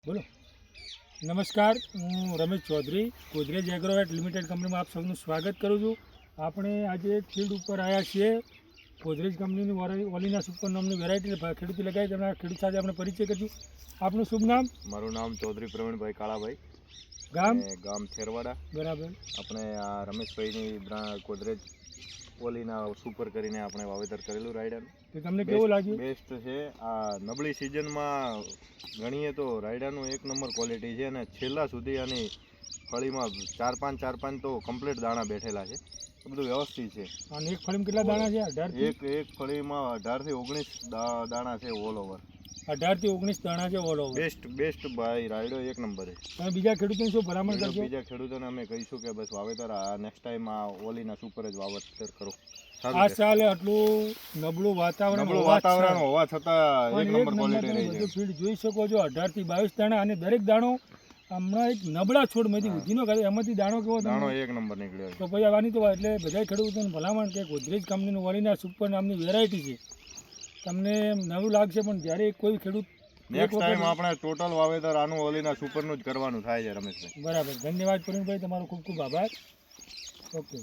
બોલો. નમસ્કાર, હું રમેશ ચૌધરી, ગોદરેજ એગ્રોવેટ લિમિટેડ કંપનીમાં આપ સૌનું સ્વાગત કરું છું. આપણે આજે ફિલ્ડ ઉપર આવ્યા છીએ. ગોદરેજ કંપનીની ઓલિના સુપર નામની વેરાયટી ખેડૂતી લગાવી, તેમના ખેડૂત સાથે આપણે પરિચય કરીશું. આપનું શુભ નામ? મારું નામ ચૌધરી પ્રવીણભાઈ કાળાભાઈ, ગામ? ગામ થેરવાડા. બરાબર. આપણે આ રમેશભાઈની ગોદરેજ ઓલીના સુપર કરીને આપણે વાવેતર કરેલું રાયડાનું. તો તમને કેવું લાગ્યું? બેસ્ટ છે. આ નબળી સિઝનમાં ગણીએ તો રાયડાનું એક નંબર ક્વોલિટી છે અને છેલ્લા સુધી આની ફળીમાં ચાર પાંચ તો કમ્પ્લીટ દાણા બેઠેલા છે. બધું વ્યવસ્થિત છે. અને એક ફળીમાં કેટલા દાણા છે? 18? એક ફળીમાં 18 થી 19 દાણા છે ઓલ ઓવર. 18 થી 19 દાણા છે ઓલ ઓવર. બેસ્ટ ભાઈ, રાયડો એક નંબર છે. તમે બીજા ખેડૂતોને શું ભલામણ કરશો? બીજા ખેડૂતોને અમે કહીશું કે બસ વાવેતર નેક્સ્ટ ટાઈમ આ ઓલીના સુપર જ વાવેતર કરો. આ સાલે આટલું નબળું વાતાવરણ હોવા છતાં એક નંબર ક્વોલિટી રહી છે. ફીલ્ડ જોઈ શકો છો, 18 થી 22 દાણા, અને દરેક દાણો હમણાં એક નબળા છોડમાંથી ઉધીનો કરે, એમાંથી દાણો કેવો દાણો એક નંબર નીકળ્યો. તો પછી આવવાની તો એટલે બધા ખેડૂતોને ભલામણ કે ગોદરેજ કંપનીનું ઓલિના સુપર નામની વેરાયટી છે. તમને નવું લાગશે, પણ જ્યારે કોઈ ખેડૂત નેક્સ્ટ ટાઈમ આપણે ટોટલ વાવેતર આનું ઓલીના સુપરનું જ કરવાનું થાય છે. રમેશભાઈ, બરાબર. ધન્યવાદ પ્રવીણભાઈ, તમારો ખૂબ ખૂબ આભાર. ઓકે.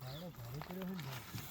ભારે કર્યો છે ને.